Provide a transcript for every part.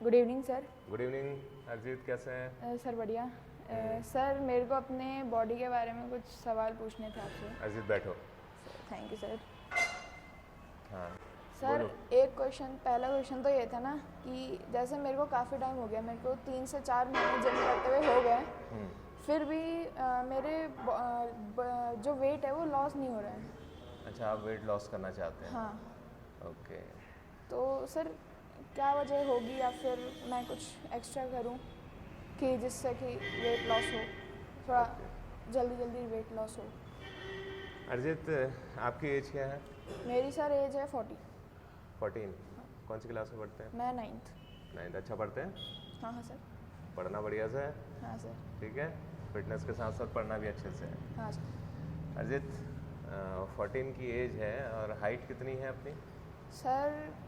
Good evening sir. Good evening अर्जित, कैसे हैं? सर बढ़िया। सर मेरे को अपने बॉडी के बारे में कुछ सवाल पूछने थे आपसे। अर्जित बैठो। Thank you sir. हाँ सर बोलो। एक क्वेश्चन, पहला क्वेश्चन तो ये था ना कि जैसे मेरे को काफ़ी टाइम हो गया, मेरे को 3 से 4 महीने जिम करते हुए हो गए, फिर भी मेरे जो वेट है वो लॉस नहीं हो रहा है। अच्छा, आप वेट लॉस करना चाहते हैं? हाँ। ओके। तो सर क्या वजह होगी, या फिर मैं कुछ एक्स्ट्रा करूं कि जिससे कि वेट लॉस हो, थोड़ा जल्दी जल्दी वेट लॉस हो। अर्जित, आपकी एज क्या है? मेरी सर एज है 40। 14। कौन सी क्लास में पढ़ते हैं? मैं 9th। 9th। अच्छा पढ़ते हैं? हाँ हाँ सर। पढ़ना बढ़िया से है? हाँ सर। ठीक है, फिटनेस के साथ साथ पढ़ना भी अच्छे से है। हाँ सर। अर्जित, 14 की एज है और हाइट कितनी है अपनी? सर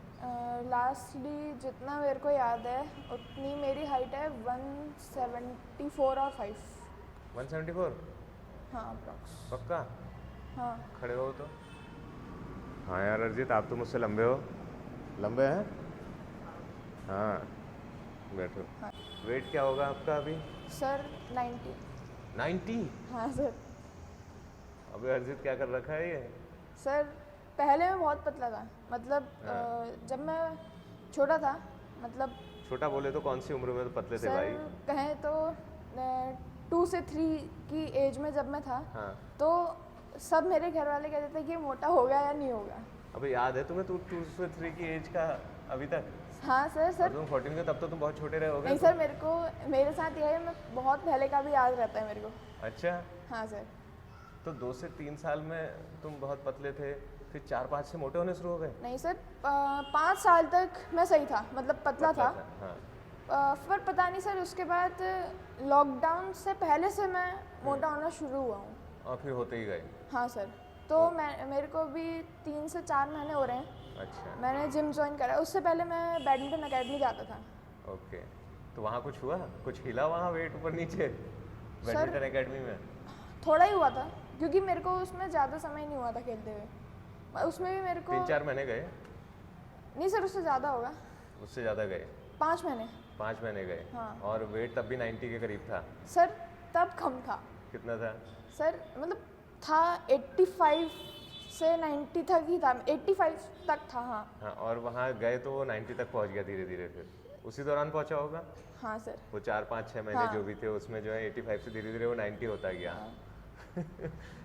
लास्टली जितना मेरे को याद है उतनी मेरी हाइट है 174 और 5। 174? हाँ अप्रॉक्स। पक्का? हाँ। खड़े हो तो। हाँ यार अर्जित, आप तो मुझसे लंबे हो। लंबे हैं? हाँ बैठो। हाँ। वेट क्या होगा आपका अभी? सर 90। 90? हाँ सर। अबे अर्जित, क्या कर रखा है ये? सर पहले मैं बहुत पतला था, मतलब जब मैं छोटा था, मतलब छोटा बोले तो कौन सी उम्र में तो पतले थे सर भाई? कहें तो 2 से 3 की एज में जब मैं था, हाँ। तो सब मेरे घर वाले कहते थे कि मोटा होगा या नहीं होगा। अबे याद है तुम्हें, तू 2 से 3 की एज का अभी तक? हाँ सर। और सर तुम 14 के, तब तो तुम बहुत छोटे रहे होगे। नहीं सर, मेरे साथ ये है, मैं बहुत पहले का भी याद रहता है मेरे को। अच्छा, हाँ सर। तो 2 से 3 साल में तुम बहुत पतले थे, फिर 4-5 से मोटे होने शुरू हो गए? नहीं सर, 5 साल तक मैं सही था, मतलब पतला था। हाँ। पर पता नहीं सर, उसके बाद लॉकडाउन से पहले से मैं मोटा होना शुरू हुआ हूँ। और फिर होते ही गए? हाँ सर। तो मेरे को भी 3 से 4 महीने हो रहे हैं। अच्छा। मैंने जिम ज्वाइन करा। उससे पहले मैं बैडमिंटन अकेडमी जाता था। ओके, तो वहाँ कुछ हुआ, कुछ हिला वहाँ वेट ऊपर नीचे बैडमिंटन एकेडमी में? थोड़ा ही हुआ था, क्योंकि मेरे को उसमें ज़्यादा समय नहीं हुआ था खेलते हुए। उसमें भी मेरे को 3-4 महीने गए? नहीं सर, उससे ज़्यादा होगा। उससे ज़्यादा गए? 5 महीने। 5 महीने गए? हाँ। और वेट तब भी 90 के करीब था? सर तब कम था। कितना था? सर मतलब था 85 से 90 तक ही था, 85 तक था। हाँ। हाँ, और वहाँ गए तो वो 90 तक पहुँच गया धीरे धीरे, फिर उसी दौरान पहुँचा होगा? हाँ सर। वो 4-5-6 महीने हाँ। जो भी थे उसमें जो है 85 से धीरे धीरे वो 90 होता गया। हाँ।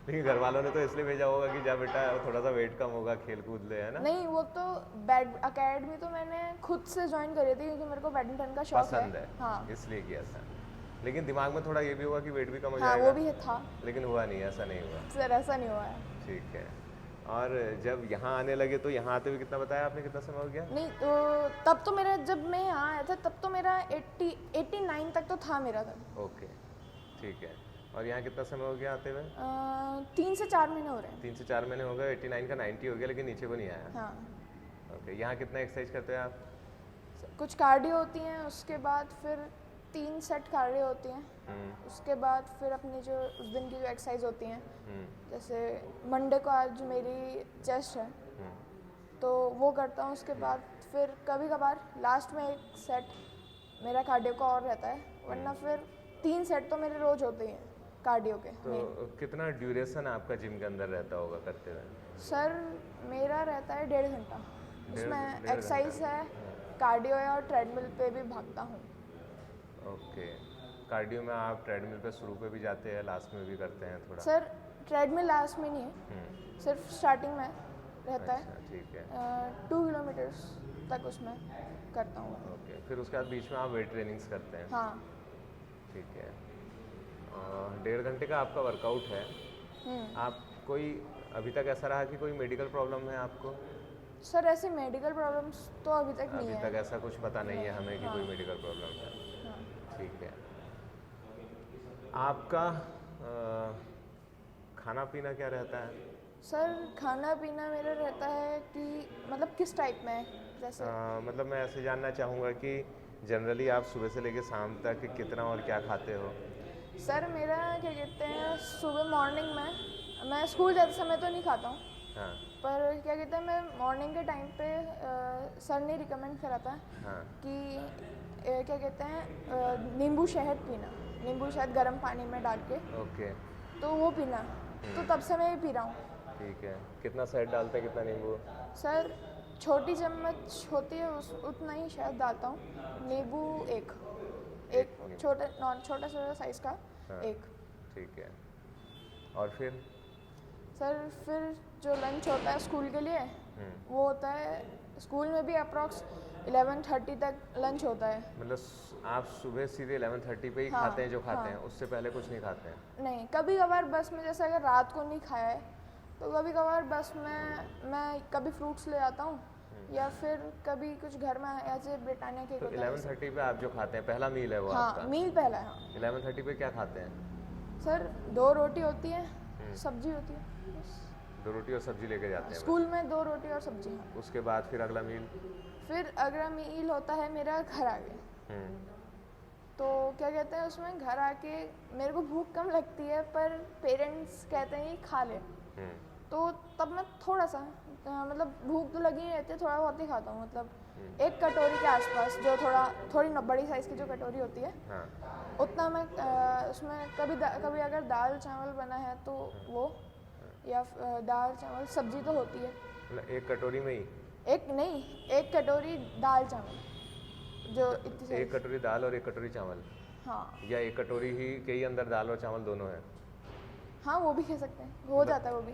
लेकिन घर वालों ने तो इसलिए भेजा होगा कि जा बेटा थोड़ा सा वेट कम होगा, खेल कूद ले, है ना? नहीं, वो तो बैड अकेडमी तो मैंने खुद से ज्वाइन करी थी, क्योंकि मेरे को बैडमिंटन का शौक पसंद है। हाँ। इसलिए किया था। लेकिन दिमाग में थोड़ा ये भी हुआ कि वेट भी कम हो हाँ, जाएगा? वो भी था। लेकिन हुआ नहीं, ऐसा नहीं हुआ? सर ऐसा नहीं हुआ है। ठीक है। और जब यहाँ आने लगे तो यहाँ आते हुए कितना बताया आपने, कितना समय हो गया? नहीं तो तब तो मेरा, जब मैं यहाँ आया था तब तो मेरा 89 तक तो था मेरा तब। ओके, ठीक है। और यहाँ कितना समय हो गया आते हुए? 3 से 4 महीने हो रहे हैं। 3 से 4 महीने हो गए। 89 का 90 हो गया, लेकिन नीचे को नहीं आया। हाँ। ओके, यहाँ कितना एक्सरसाइज करते हैं आप? कुछ कार्डियो होती हैं, उसके बाद फिर 3 सेट कार्डियो होती हैं। उसके बाद फिर अपनी जो उस दिन की जो एक्सरसाइज होती हैं, जैसे मंडे को आज मेरी चेस्ट है, तो वो करता हूँ। उसके बाद फिर कभी कभार लास्ट में एक सेट मेरा कार्डियो का और रहता है, वरना फिर 3 सेट तो मेरे रोज होते ही हैं कार्डियो के। तो कितना ड्यूरेशन आपका जिम के अंदर रहता होगा करते हुए? सर मेरा रहता है 1.5 घंटा। उसमें डेढ़ एक्सरसाइज है, कार्डियो है, और ट्रेडमिल पे भी भागता हूँ। ओके, कार्डियो में आप ट्रेडमिल पे शुरू पे भी जाते हैं, लास्ट में भी करते हैं थोड़ा? सर ट्रेडमिल लास्ट में नहीं है, सिर्फ स्टार्टिंग में रहता अच्छा, ठीक है। 2 किलोमीटर्स तक उसमें करता हूँ। ओके, फिर उसके बाद बीच में आप वेट ट्रेनिंग्स करते हैं? हाँ। ठीक है। 1.5 घंटे का आपका वर्कआउट है। आप कोई अभी तक ऐसा रहा कि कोई मेडिकल प्रॉब्लम है आपको? सर ऐसी मेडिकल प्रॉब्लम्स तो अभी तक नहीं है। अभी तक ऐसा कुछ पता नहीं है हमें कि हाँ। कोई मेडिकल प्रॉब्लम है। हाँ। ठीक है। आपका खाना पीना क्या रहता है? सर खाना पीना मेरा रहता है कि मतलब किस टाइप में, जैसे मतलब मैं ऐसे जानना चाहूँगा कि जनरली आप सुबह से लेकर शाम तक कितना और क्या खाते हो? सर मेरा क्या कहते हैं, सुबह मॉर्निंग में मैं स्कूल जाते समय तो नहीं खाता हूँ। हाँ। पर क्या कहते हैं, मैं मॉर्निंग के टाइम पे सर ने रिकमेंड करा था हाँ। कि क्या कहते हैं नींबू शहद पीना, नींबू शहद गर्म पानी में डाल के, ओके, तो वो पीना। तो तब से मैं ये पी रहा हूँ। ठीक है। कितना शहद डालते हैं, कितना नींबू? सर छोटी चम्मच होती है उतना ही शहद डालता हूँ। नींबू एक छोटा साइज़ का। हाँ, एक। ठीक है। और फिर फिर जो लंच होता है स्कूल के लिए, वो होता है स्कूल में भी अप्रॉक्स 11:30 तक लंच होता है। मतलब आप सुबह सीधे 11:30 पे ही हाँ, खाते हैं जो खाते हाँ। हैं, उससे पहले कुछ नहीं खाते हैं? नहीं, कभी कभार बस में, जैसे अगर रात को नहीं खाया है तो कभी कभार बस में मैं कभी फ्रूट्स ले आता हूँ, या फिर कभी कुछ घर में ऐसे ब्रिटानिया केक तो होता है। 11:30 पे आप जो खाते हैं, पहला मील है वो हाँ, आपका? मील पहला है। हाँ 11:30 पे क्या खाते हैं? सर 2 रोटी होती है, सब्जी होती है बस। 2 रोटी और सब्जी लेके जाते हैं स्कूल में 2 रोटी और सब्जी। हाँ। बस? उसके बाद फिर अगला मील? फिर अगला मील होता है मेरा घर आके। तो क्या कहते हैं उसमें, घर आके मेरे को भूख कम लगती है पर पेरेंट्स कहते हैं कि खा ले, तो तब मैं थोड़ा सा मतलब भूख तो लगी नहीं रहती है, थोड़ा बहुत ही खाता हूँ। मतलब 1 कटोरी के आसपास, जो थोड़ी बड़ी साइज़ की जो कटोरी होती है, हाँ। उतना मैं उसमें कभी अगर दाल चावल बना है तो वो, या दाल चावल सब्जी तो होती है। मतलब 1 कटोरी में ही? एक कटोरी दाल चावल, जो इतनी 1 कटोरी दाल और 1 कटोरी चावल? हाँ। या 1 कटोरी ही के ही अंदर दाल और चावल दोनों है? हाँ, वो भी कह सकते हैं, हो जाता है वो भी।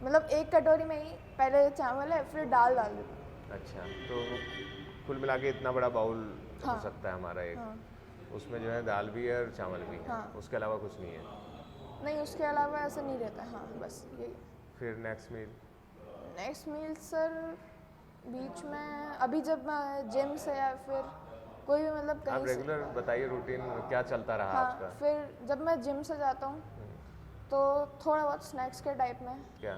मतलब 1 कटोरी में ही पहले चावल है, फिर दाल डाल देते हैं। अच्छा, तो कुल मिला के इतना बड़ा बाउल हाँ। हो सकता है हमारा एक? हाँ। उसमें जो है दाल भी है और चावल भी है? हाँ। उसके अलावा कुछ नहीं है? नहीं, उसके अलावा ऐसा नहीं रहता। हाँ, बस यही। फिर नेक्स्ट मील? सर बीच में अभी जब मैं जिम से या फिर कोई भी मतलब आप कहीं रेगुलर बताइए, रूटीन क्या चलता रहा हाँ, आपका? फिर जब मैं जिम से जाता हूँ तो थोड़ा बहुत स्नैक्स के टाइप में, क्या?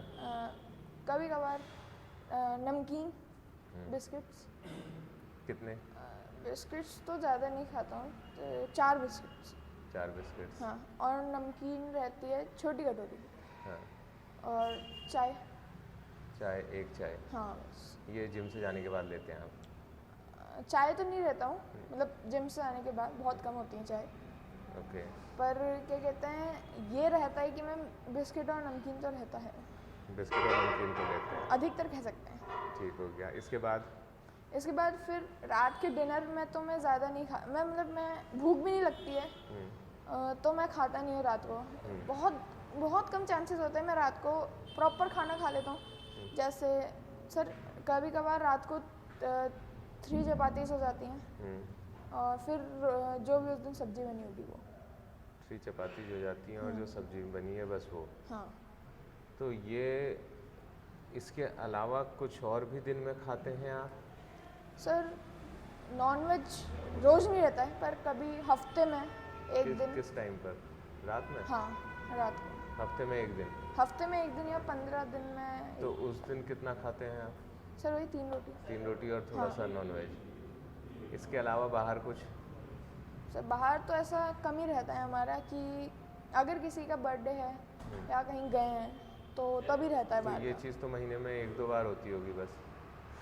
कभी कभार नमकीन, बिस्किट्स। कितने? बिस्किट्स तो ज़्यादा नहीं खाता हूँ, तो 4 बिस्किट्स। 4 बिस्किट्स? हाँ, और नमकीन रहती है छोटी कटोरी, हाँ। और चाय। एक चाय? हाँ बस। ये जिम से जाने के बाद लेते हैं आप? चाय तो नहीं रहता हूँ, मतलब जिम से आने के बाद बहुत कम होती है चाय। ओके। पर क्या कहते हैं, ये रहता है कि मैं बिस्किट और नमकीन तो रहता है। बिस्किट और नमकीन तो लेते हैं? अधिकतर कह सकते हैं। ठीक हो गया। इसके बाद फिर रात के डिनर में तो मैं ज़्यादा नहीं मैं भूख भी नहीं लगती है, तो मैं खाता नहीं हूँ रात को। बहुत कम चांसेस होते हैं मैं रात को प्रॉपर खाना खा लेता हूँ। जैसे सर कभी कभार रात को 3 चपातीस हो जाती हैं, और फिर जो भी उस दिन सब्जी बनी होगी वो 3 चपाती हो जाती हैं, और जो सब्जी बनी है बस वो? हाँ। तो ये इसके अलावा कुछ और भी दिन में खाते हैं आप? सर नॉनवेज रोज़ नहीं रहता है, पर कभी हफ्ते में एक दिन। किस टाइम पर? रात में? हाँ, रात को। हफ्ते में 1 दिन? हफ्ते में 1 दिन या 15 दिन में। तो उस दिन कितना खाते हैं आप? सर वही 3 रोटी। 3 रोटी और थोड़ा सा नॉनवेज। इसके अलावा बाहर कुछ? सर बाहर तो ऐसा कम ही रहता है हमारा, कि अगर किसी का बर्थडे है या कहीं गए हैं तो तभी रहता है तो बाहर ये का। चीज़ तो महीने में 1-2 बार होती होगी बस?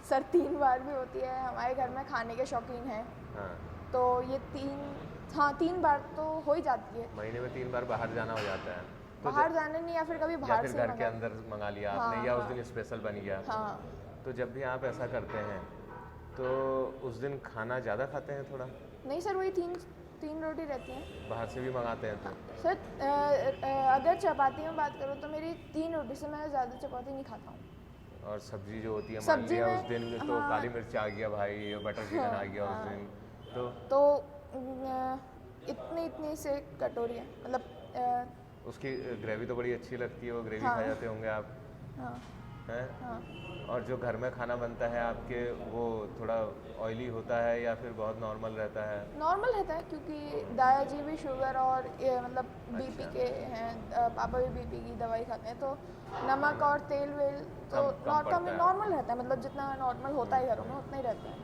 सर 3 बार भी होती है, हमारे घर में खाने के शौकीन हैं। हाँ। तो ये 3 बार तो हो ही जाती है। महीने में 3 बार बाहर जाना हो जाता है? तो बाहर जाने नहीं, या फिर कभी बाहर से घर के अंदर मंगा लिया आपने, या उस दिन स्पेशल बन गया? हाँ। तो जब भी आप ऐसा करते हैं तो उस दिन खाना ज़्यादा खाते हैं थोड़ा? नहीं सर, वही 3 रोटी रहती हैं। बाहर से भी मंगाते हैं तो? सर अगर चपाती में बात करूँ तो मेरी 3 रोटी से मैं ज़्यादा चपाती नहीं खाता हूँ। और सब्जी जो होती है, मान लिया उस दिन तो हाँ, काली मिर्च आ गया भाई, बटर चिकन आ गया उस दिन, तो इतनी से कटोरी है, मतलब उसकी ग्रेवी तो बड़ी अच्छी लगती है, वो ग्रेवी हाँ, खा जाते होंगे आप? हाँ, हैं? हाँ। और जो घर में खाना बनता है आपके, वो थोड़ा ऑयली होता है या फिर बहुत नॉर्मल रहता है? नॉर्मल रहता है, क्योंकि दादाजी भी शुगर और मतलब बीपी के हैं, पापा भी बीपी की दवाई खाते हैं, तो नमक और तेल वेल तो नॉर्मल रहता है, मतलब जितना नॉर्मल होता है घरों में उतना ही रहता है।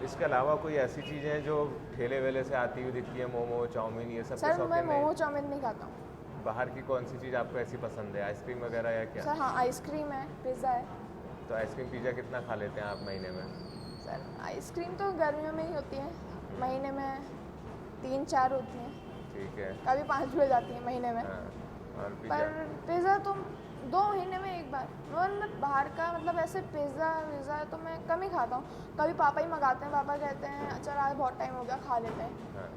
इसके अलावा कोई ऐसी चीज़ें हैं जो ठेले वेले से आती हुई दिखती है, मोमो चाउमीन ये सब? सर मैं मोमो चाउमीन नहीं खाता हूँ। बाहर की कौन सी चीज़ आपको ऐसी पसंद है, आइसक्रीम वगैरह या क्या? सर हाँ, आइसक्रीम है, पिज़्ज़ा है। तो आइसक्रीम पिज़्ज़ा कितना खा लेते हैं आप महीने में? सर आइसक्रीम तो गर्मियों में ही होती है, महीने में 3-4 होती हैं, ठीक है, कभी 5 भी हो जाती हैं महीने में। हाँ, और पर पिज़्ज़ा? पिज़्ज़ा तो 2 महीने में एक बार। मैं बाहर का मतलब ऐसे पिज़्ज़ा विज़्ज़ा तो मैं कम ही खाता हूँ। कभी पापा ही मंगाते हैं, पापा कहते हैं चल आज बहुत टाइम हो गया खा लेते हैं, हाँ,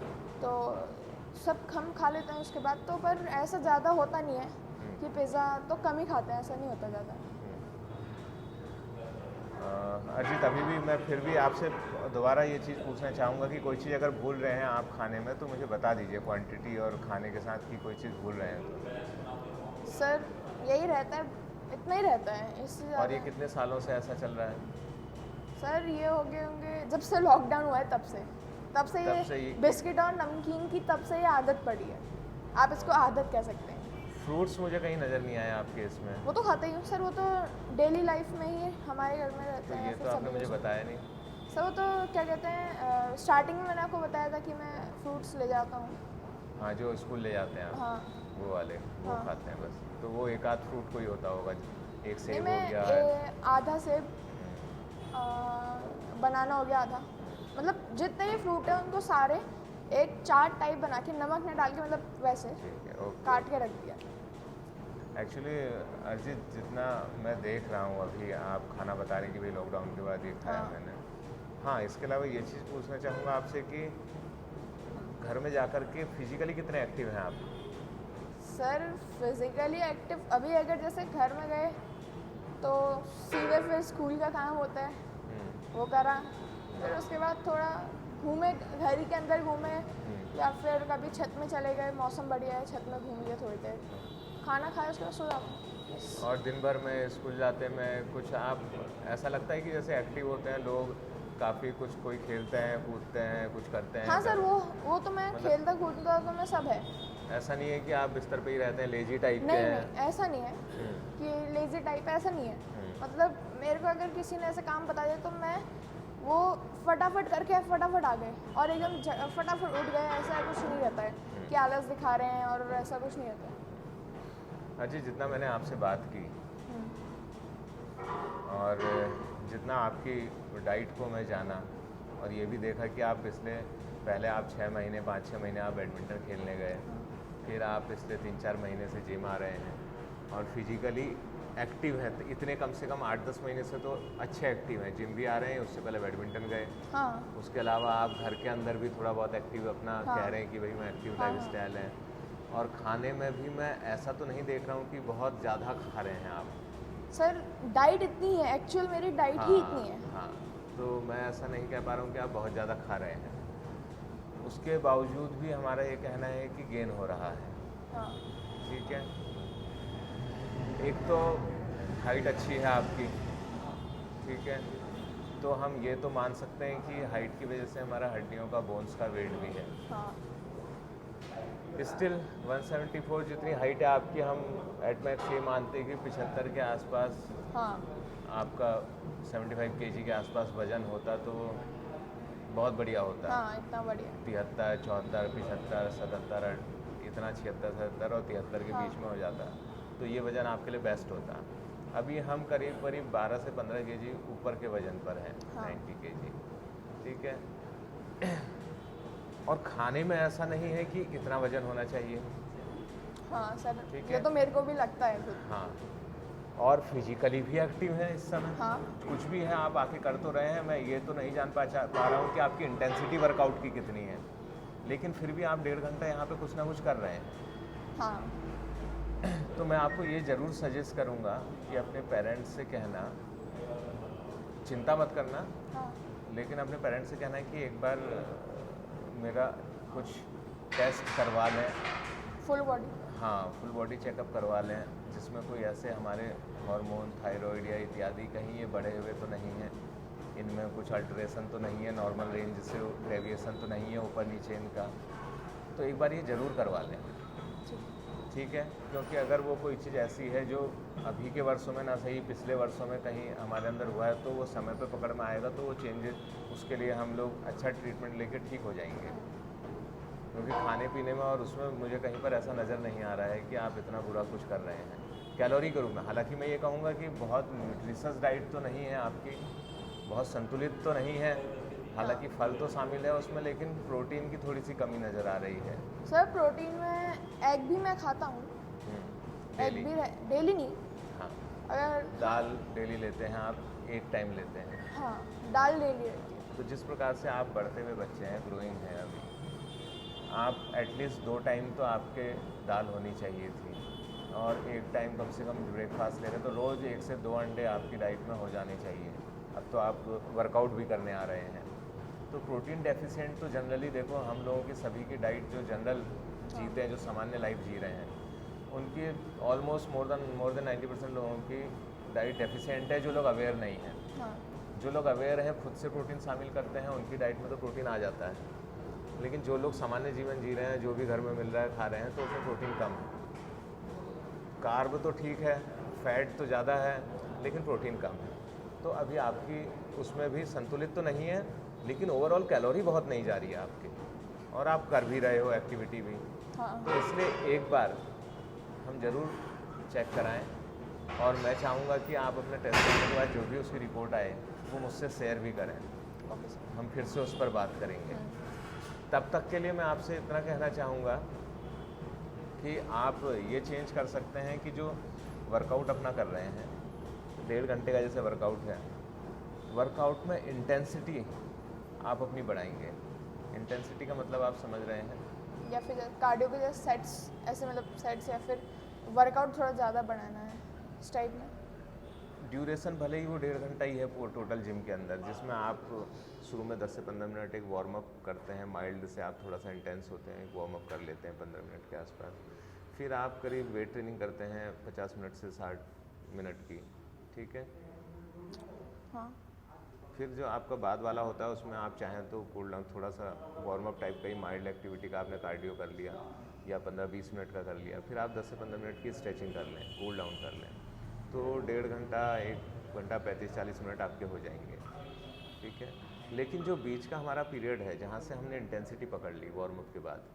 तो सब हम खा लेते हैं उसके बाद तो। पर ऐसा ज़्यादा होता नहीं है कि पिज़्ज़ा तो कम ही खाते हैं, ऐसा नहीं होता ज़्यादा। अर्जित, अभी भी मैं फिर भी आपसे दोबारा ये चीज़ पूछना चाहूँगा कि कोई चीज़ अगर भूल रहे हैं आप खाने में तो मुझे बता दीजिए, क्वांटिटी और खाने के साथ की कोई चीज़ भूल रहे हैं तो। सर यही रहता है, इतना ही रहता है, इससे और ज़्यादा। ये कितने सालों से ऐसा चल रहा है? सर ये हो गए होंगे जब से लॉकडाउन हुआ है तब से तब से ये ये बिस्किट और नमकीन की तब से ये आदत पड़ी है, आप इसको आदत कह सकते हैं। फ्रूट्स मुझे कहीं नज़र नहीं आया आपके इसमें। वो तो खाते ही हूँ सर, वो तो डेली लाइफ में ही हमारे घर में रहते तो हैं। ये तो आपने मुझे बताया नहीं। सर वो तो क्या कहते हैं, स्टार्टिंग में मैंने आपको बताया था कि मैं फ्रूट्स ले जाता हूँ। हाँ, जो स्कूल ले जाते हैं आप, हाँ वो वाले वो हाँ। खाते हैं बस। तो वो एक आध फ्रूट कोई होता होगा, एक नहीं, सेब हो मैं गया। आधा सेब, बनाना हो गया आधा, मतलब जितने भी फ्रूट हैं उनको सारे एक चाट टाइप बना के नमक न डाल के, मतलब वैसे ठीक है, ओके। काट के रख दिया। एक्चुअली अर्जित, जितना मैं देख रहा हूँ अभी, आप खाना बता रहे हैं कि भाई लॉकडाउन के बाद ये खाया हाँ। मैंने। हाँ, इसके अलावा ये चीज़ पूछना चाहूँगा आपसे कि घर में जाकर के फिजिकली कितने एक्टिव हैं आप? सर फिजिकली एक्टिव अभी अगर जैसे घर में गए तो सीधे फिर स्कूल का काम होता है, वो करा, फिर उसके बाद थोड़ा घूमे, घर ही के अंदर घूमे, या फिर कभी छत में चले गए, मौसम बढ़िया है छत में घूम लिए थोड़ी देर, खाना खाया उसके बाद सो जाते। और दिन भर में स्कूल जाते में कुछ आप ऐसा लगता है कि जैसे एक्टिव होते हैं लोग काफ़ी, कुछ कोई खेलते हैं कूदते हैं, कुछ करते हैं? हाँ सर, वो तो मैं मतलब- खेलता कूदता तो मैं सब है। ऐसा नहीं है कि आप बिस्तर पे ही रहते हैं, लेजी टाइप के नहीं हैं? नहीं, ऐसा नहीं है कि लेजी टाइप, ऐसा नहीं है। मतलब मेरे को अगर किसी ने ऐसे काम बता दिया तो मैं वो फटाफट करके फटाफट आ गए और एकदम फटाफट उठ गए, ऐसा कुछ नहीं रहता है कि आलस दिखा रहे हैं, और ऐसा कुछ नहीं होता है। अजी, जितना मैंने आपसे बात की और जितना आपकी डाइट को मैं जाना, और ये भी देखा कि आप पहले आप 6 महीने 5-6 महीने आप बैडमिंटन खेलने गए, फिर आप पिछले 3-4 महीने से जिम आ रहे हैं और फिजिकली एक्टिव हैं, तो इतने कम से कम 8-10 महीने से तो अच्छे एक्टिव हैं, जिम भी आ रहे हैं, उससे पहले बैडमिंटन गए। हाँ उसके अलावा आप घर के अंदर भी थोड़ा बहुत एक्टिव अपना कह रहे हैं कि भाई मैं एक्टिव हाँ, लाइफ स्टाइल है। और खाने में भी मैं ऐसा तो नहीं देख रहा हूँ कि बहुत ज़्यादा खा रहे हैं आप। सर डाइट इतनी है, एक्चुअल मेरी डाइट ही इतनी है। हाँ, तो मैं ऐसा नहीं कह पा रहा हूँ कि आप बहुत ज़्यादा खा रहे हैं, उसके बावजूद भी हमारा ये कहना है कि गेन हो रहा है। हाँ ठीक है, एक तो हाइट अच्छी है आपकी, ठीक है, तो हम ये तो मान सकते हैं कि हाइट की वजह से हमारा हड्डियों का, बोन्स का वेट भी है। हाँ स्टिल 174 जितनी हाइट है आपकी, हम एट मैक्स ये मानते हैं कि 75 के आसपास हाँ आपका 75 kg के आसपास वजन होता तो बहुत बढ़िया होता। हाँ, इतना बढ़िया। 73, 74, 75, 77, इतना 76, 77 और 73 के बीच में हो जाता, तो ये वज़न आपके लिए बेस्ट होता। अभी हम करीब 12 से 15 kg ऊपर के वज़न पर हैं, 90 kg, ठीक है। और खाने में ऐसा नहीं है कि इतना वज़न होना चाहिए। हाँ सर, ठीक ये है। तो मेरे को भी लगता है खुद। हाँ, और फिजिकली भी एक्टिव है इस समय। हाँ कुछ भी है, आप आके कर तो रहे हैं, मैं ये तो नहीं जान पा रहा हूँ कि आपकी इंटेंसिटी वर्कआउट की कितनी है, लेकिन फिर भी आप 1.5 घंटा यहाँ पे कुछ ना कुछ कर रहे हैं। हाँ तो मैं आपको ये ज़रूर सजेस्ट करूँगा कि अपने पेरेंट्स से कहना, चिंता मत करना, हाँ लेकिन अपने पेरेंट्स से कहना है कि एक बार मेरा कुछ टेस्ट करवा लें। Full body. हाँ, फुल बॉडी चेकअप करवा लें, जिसमें कोई ऐसे हमारे हार्मोन, थायराइड या इत्यादि कहीं ये बढ़े हुए तो नहीं है, इनमें कुछ अल्ट्रेशन तो नहीं है, नॉर्मल रेंज से डेविएशन तो नहीं है ऊपर नीचे इनका, तो एक बार ये ज़रूर करवा लें। ठीक है, क्योंकि अगर वो कोई चीज़ ऐसी है जो अभी के वर्षों में ना सही, पिछले वर्षों में कहीं हमारे अंदर हुआ है, तो वो समय पे पकड़ में आएगा, तो वो चेंजेस, उसके लिए हम लोग अच्छा ट्रीटमेंट लेके ठीक हो जाएंगे। क्योंकि खाने पीने में और उसमें मुझे कहीं पर ऐसा नज़र नहीं आ रहा है कि आप इतना बुरा कुछ कर रहे हैं कैलोरी के रूप में। हालांकि मैं ये कहूँगा कि बहुत न्यूट्रिशस डाइट तो नहीं है आपकी, बहुत संतुलित तो नहीं है, हालांकि फल तो शामिल है उसमें, लेकिन प्रोटीन की थोड़ी सी कमी नज़र आ रही है। सर प्रोटीन में एग भी मैं खाता हूँ, एग डेली? भी डेली नहीं, हाँ। अगर दाल डेली लेते हैं आप, एक टाइम लेते हैं? हाँ दाल डेली रहती है। तो जिस प्रकार से आप बढ़ते हुए बच्चे हैं, ग्रोइंग हैं अभी, आप एटलीस्ट 2 टाइम तो आपके दाल होनी चाहिए थी, और एक टाइम कम से कम ब्रेकफास्ट ले रहे हैं, तो रोज़ 1 से 2 अंडे आपकी डाइट में हो जाने चाहिए। अब तो आप वर्कआउट भी करने आ रहे हैं, तो प्रोटीन डेफिशिएंट तो जनरली देखो हम लोगों की सभी की डाइट जो जनरल जीते हैं, जो सामान्य लाइफ जी रहे हैं, उनकी ऑलमोस्ट मोर देन 90% लोगों की डाइट डेफिशिएंट है, जो लोग अवेयर नहीं हैं। हाँ जो लोग अवेयर हैं, खुद से प्रोटीन शामिल करते हैं, उनकी डाइट में तो प्रोटीन आ जाता है, लेकिन जो लोग सामान्य जीवन जी रहे हैं, जो भी घर में मिल रहा है खा रहे हैं, तो उसमें प्रोटीन कम है। कार्ब तो ठीक है, फैट तो ज़्यादा है, लेकिन प्रोटीन कम है। तो अभी आपकी उसमें भी संतुलित तो नहीं है, लेकिन ओवरऑल कैलोरी बहुत नहीं जा रही है आपकी, और आप कर भी रहे हो एक्टिविटी भी। हाँ तो इसलिए एक बार हम ज़रूर चेक कराएं, और मैं चाहूँगा कि आप अपने टेस्ट करने के बाद जो भी उसकी रिपोर्ट आए वो मुझसे शेयर भी करें, ओके सर। हम फिर से उस पर बात करेंगे। तब तक के लिए मैं आपसे इतना कहना चाहूँगा कि आप ये चेंज कर सकते हैं कि जो वर्कआउट अपना कर रहे हैं, 1.5 घंटे का जैसे वर्कआउट है, वर्कआउट में इंटेंसिटी आप अपनी बढ़ाएंगे। इंटेंसिटी का मतलब आप समझ रहे हैं? या फिर कार्डियो के जैसे सेट्स, ऐसे मतलब सेट्स, या फिर वर्कआउट थोड़ा ज़्यादा बढ़ाना है इस टाइप में। ड्यूरेशन भले ही वो 1.5 घंटा ही है टोटल जिम के अंदर, जिसमें आप शुरू में 10 से 15 मिनट एक वार्म अप करते हैं, माइल्ड से आप थोड़ा सा इंटेंस होते हैं, एक वार्म अप कर लेते हैं 15 मिनट के आसपास, फिर आप करीब वेट ट्रेनिंग करते हैं 50 मिनट से 60 मिनट की, ठीक है? हाँ फिर जो आपका बाद वाला होता है, उसमें आप चाहें तो कूल डाउन, थोड़ा सा वार्म अप टाइप का ही माइल्ड एक्टिविटी का आपने कार्डियो कर लिया, या 15-20 मिनट का कर लिया, फिर आप 10 से 15 मिनट की स्ट्रेचिंग कर लें, कूल डाउन कर लें, तो 1.5 घंटा 1 घंटा 35-40 मिनट आपके हो जाएंगे, ठीक है? लेकिन जो बीच का हमारा पीरियड है, जहाँ से हमने इंटेंसिटी पकड़ ली वार्म अप के बाद,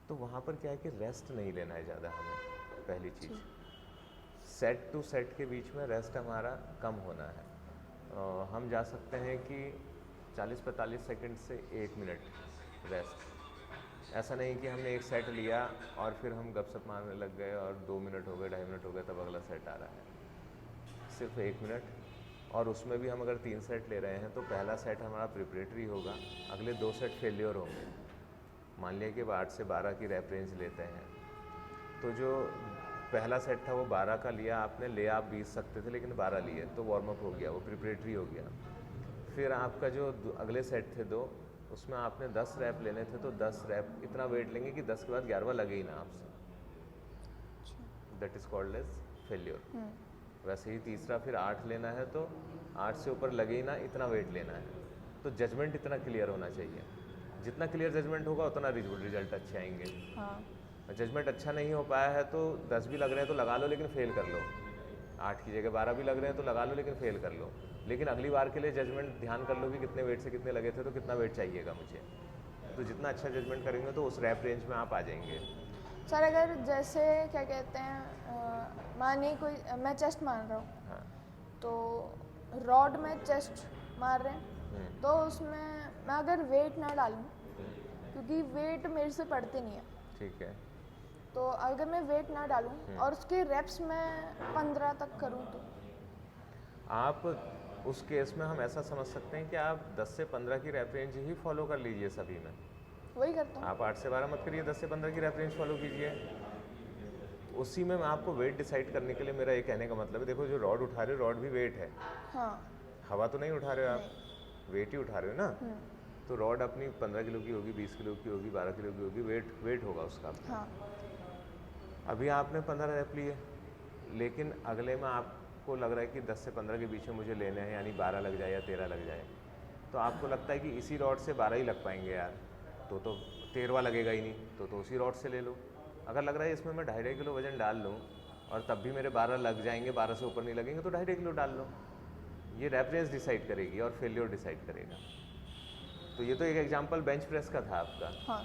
तो वहाँ पर क्या है कि रेस्ट नहीं लेना है ज़्यादा हमें। पहली चीज़, सेट टू सेट के बीच में रेस्ट हमारा कम होना है। हम जा सकते हैं कि 40-45 सेकंड से 1 मिनट रेस्ट। ऐसा नहीं कि हमने एक सेट लिया और फिर हम गपशप मारने लग गए और 2 मिनट हो गए, 2.5 मिनट हो गए, तब अगला सेट आ रहा है। सिर्फ 1 मिनट, और उसमें भी हम अगर 3 सेट ले रहे हैं तो पहला सेट हमारा प्रिपरेटरी होगा, अगले 2 सेट फेलियर होंगे। मान लिया कि 8 से 12 की रैप रेंज लेते हैं, तो जो पहला सेट था वो 12 का लिया आपने, ले आप 20 सकते थे लेकिन 12 लिए, तो वार्म अप हो गया, वो प्रिपरेटरी हो गया। फिर आपका जो अगले सेट थे 2, उसमें आपने 10 रैप लेने थे, तो 10 रैप इतना वेट लेंगे कि 10 के बाद 11वां लगे ही ना आपसे, that is called as failure. वैसे ही तीसरा फिर 8 लेना है, तो 8 से ऊपर लगे ही ना, इतना वेट लेना है। तो जजमेंट इतना क्लियर होना चाहिए, जितना क्लियर जजमेंट होगा उतना रिजल्ट अच्छे आएंगे। हाँ जजमेंट अच्छा नहीं हो पाया है तो 10 भी लग रहे हैं तो लगा लो, लेकिन फेल कर लो। 8 की जगह 12 भी लग रहे हैं तो लगा लो, लेकिन फेल कर लो। लेकिन अगली बार के लिए जजमेंट ध्यान कर लो कि कितने वेट से कितने लगे थे, तो कितना वेट चाहिएगा मुझे। तो जितना अच्छा जजमेंट करेंगे तो उस रैप रेंज में आप आ जाएंगे। सर, अगर जैसे क्या कहते हैं, मानिए कोई मैं चेस्ट मार रहा हूँ, हाँ, तो रॉड में चेस्ट मार रहे हैं, तो उसमें मैं अगर वेट ना डालूँ, क्योंकि वेट मेरे से पड़ते नहीं है, ठीक है, तो अगर मैं वेट ना डालूँ और उसके रेप्स में 15 तक करूँ, तो आप उस केस में हम ऐसा समझ सकते हैं कि आप 10 से 15 की रैप रेंज ही फॉलो कर लीजिए सभी में। वही करता हूँ। आप 8 से 12 मत करिए, 10 से 15 की रैप रेंज फॉलो कीजिए। उसी में मैं आपको वेट डिसाइड करने के लिए मेरा ये कहने का मतलब है, देखो जो रॉड उठा रहे हो, रॉड भी वेट है। हाँ हवा तो नहीं उठा रहे हो आप, वेट ही उठा रहे हो ना। तो रॉड अपनी 15 किलो की होगी, 20 किलो की होगी, 12 किलो की होगी, वेट होगा उसका। हाँ अभी आपने 15 रैप लिए, लेकिन अगले में आपको लग रहा है कि 10 से 15 के बीच में मुझे लेने हैं, यानी 12 लग जाए या 13 लग जाए, तो आपको लगता है कि इसी रॉड से 12 ही लग पाएंगे यार, तो 13वां लगेगा ही नहीं, तो उसी रॉड से ले लो। अगर लग रहा है इसमें मैं 2.5 किलो वजन डाल लूँ और तब भी मेरे 12 लग जाएंगे, 12 से ऊपर नहीं लगेंगे, तो 2.5 किलो डाल लो। ये रैप रेंज डिसाइड करेगी और फेल्योर डिसाइड करेगा। तो ये तो एक एग्जांपल बेंच प्रेस का था आपका। हाँ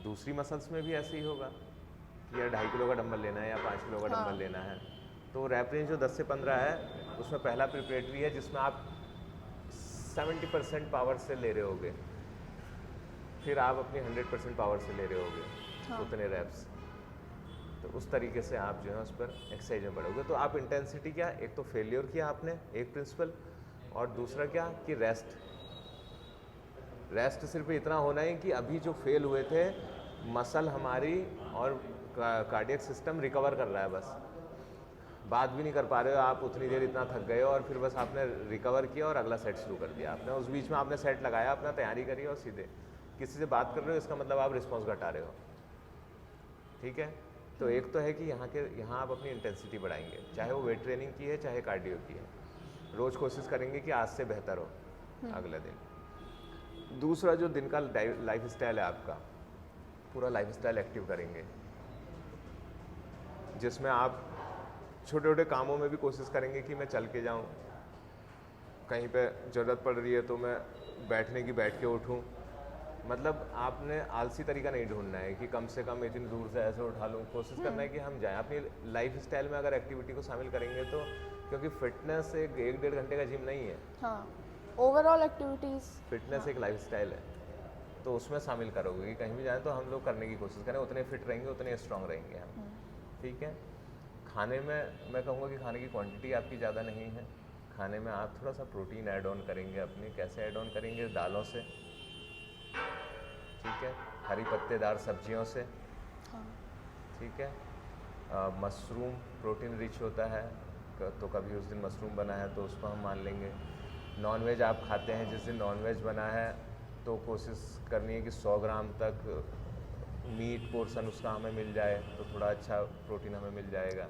दूसरी मसल्स में भी ऐसे ही होगा कि यार 2.5 किलो का डंबल लेना है या 5 किलो का डंबल लेना है, तो रैप रेंज जो 10 से 15 है, उसमें पहला प्रिपरेटरी है जिसमें आप 70% पावर से ले रहे होगे, फिर आप अपनी 100% पावर से ले रहे होगे, हाँ। उतने रैप्स। तो उस तरीके से आप जो है उस पर एक्सरसाइज में बढ़ोगे। तो आप इंटेंसिटी क्या, एक तो फेलियर किया आपने, एक प्रिंसिपल, और दूसरा क्या कि रेस्ट सिर्फ इतना होना है कि अभी जो फेल हुए थे मसल हमारी और कार्डियक सिस्टम रिकवर कर रहा है, बस बात भी नहीं कर पा रहे हो आप, उतनी देर इतना थक गए हो और फिर बस आपने रिकवर किया और अगला सेट शुरू कर दिया आपने। उस बीच में आपने सेट लगाया, अपना तैयारी करी और सीधे किसी से बात कर रहे हो, इसका मतलब आप रिस्पॉन्स घटा रहे हो। ठीक है, तो एक तो है कि यहाँ आप अपनी इंटेंसिटी बढ़ाएंगे, चाहे वो वेट ट्रेनिंग की है चाहे कार्डियो की है। रोज़ कोशिश करेंगे कि आज से बेहतर हो अगले दिन। दूसरा जो दिन का लाइफ स्टाइल है आपका, पूरा लाइफ स्टाइल एक्टिव करेंगे, जिसमें आप छोटे छोटे कामों में भी कोशिश करेंगे कि मैं चल के जाऊं, कहीं पे ज़रूरत पड़ रही है तो मैं बैठने की बैठ के उठूं। मतलब आपने आलसी तरीका नहीं ढूंढना है कि कम से कम इतनी दूर से ऐसे उठा लूँ, कोशिश करना है कि हम जाएं। अपनी लाइफ स्टाइल में अगर एक्टिविटी को शामिल करेंगे तो, क्योंकि फिटनेस एक 1-1.5 घंटे का जिम नहीं है। हाँ, ओवरऑल एक्टिविटीज़, फिटनेस एक लाइफ स्टाइल है, तो उसमें शामिल करोगे कि कहीं भी जाएँ तो हम लोग करने की कोशिश करें, उतने फिट रहेंगे उतने स्ट्रांग रहेंगे हम। ठीक है, खाने में मैं कहूँगा कि खाने की क्वांटिटी आपकी ज़्यादा नहीं है। खाने में आप थोड़ा सा प्रोटीन ऐड ऑन करेंगे अपने। कैसे ऐड ऑन करेंगे? दालों से, ठीक है, हरी पत्तेदार सब्जियों से, हाँ। ठीक है। मशरूम प्रोटीन रिच होता है, तो कभी उस दिन मशरूम बना है तो उसको हम मान लेंगे। नॉनवेज आप खाते हैं, जिस दिन नॉनवेज बना है तो कोशिश करनी है कि 100 ग्राम तक मीट पोर्शन उसका हमें मिल जाए, तो थोड़ा अच्छा प्रोटीन हमें मिल जाएगा।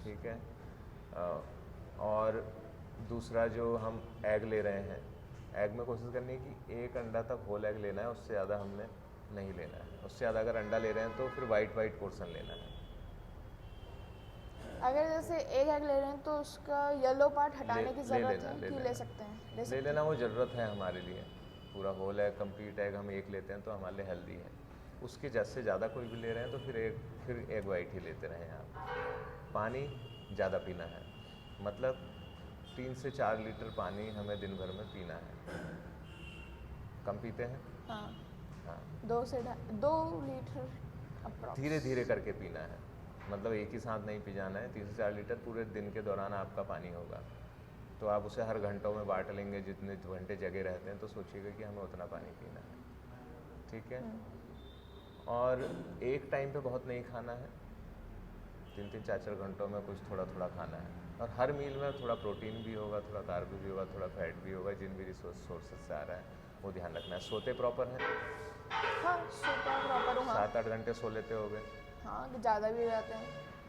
ठीक है, और दूसरा जो हम एग ले रहे हैं, एग में कोशिश करनी है कि 1 अंडा तक होल एग लेना है, उससे ज़्यादा हमने नहीं लेना है। उससे ज़्यादा अगर अंडा ले रहे हैं तो फिर वाइट पोर्शन लेना है। अगर जैसे एक एग ले रहे हैं तो उसका येलो पार्ट हटाने की ज़रूरत है कि ले सकते हैं? ले लेना, वो ज़रूरत है हमारे लिए। पूरा होल एग, कंप्लीट एग हम एक लेते हैं तो हमारे लिए हेल्दी है। उसके जैसे ज़्यादा कोई भी ले रहे हैं तो फिर एग वाइट ही लेते रहें आप। पानी ज़्यादा पीना है, मतलब 3 से 4 लीटर पानी हमें दिन भर में पीना है। कम पीते हैं? हाँ। 2 लीटर अप्रॉक्स। धीरे धीरे करके पीना है, मतलब एक ही साथ नहीं पी जाना है। 3 से 4 लीटर पूरे दिन के दौरान आपका पानी होगा, तो आप उसे हर घंटों में बांट लेंगे। जितने घंटे जगह रहते हैं तो सोचिएगा कि हमें उतना पानी पीना है। ठीक है, और एक टाइम पे बहुत नहीं खाना है, 3-3, 4-4 घंटों में कुछ थोड़ा थोड़ा खाना है। और हर मील में थोड़ा प्रोटीन भी होगा, थोड़ा कार्ब भी होगा, थोड़ा फैट भी होगा, जिन भी सोर्सेज से आ रहा है वो ध्यान रखना है। सोते प्रॉपर हैं? हाँ, सोता प्रॉपर हूँ। 7-8 घंटे सो लेते होगे? हाँ, ज़्यादा भी हो जाते हैं।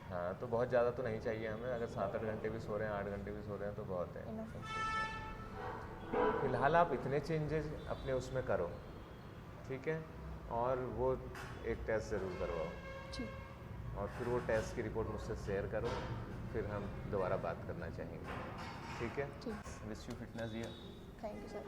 हाँ, तो बहुत ज़्यादा तो नहीं चाहिए हमें। अगर 7-8 घंटे भी सो रहे हैं, 8 घंटे भी सो रहे हैं तो बहुत है। फिलहाल आप इतने चेंजेस अपने उसमें करो, ठीक है, और वो एक टेस्ट ज़रूर करवाओ। ठीक। और फिर वो टेस्ट की रिपोर्ट मुझसे शेयर करो, फिर हम दोबारा बात करना चाहेंगे। ठीक है? ठीक। Wish you fitness year. Thank you sir.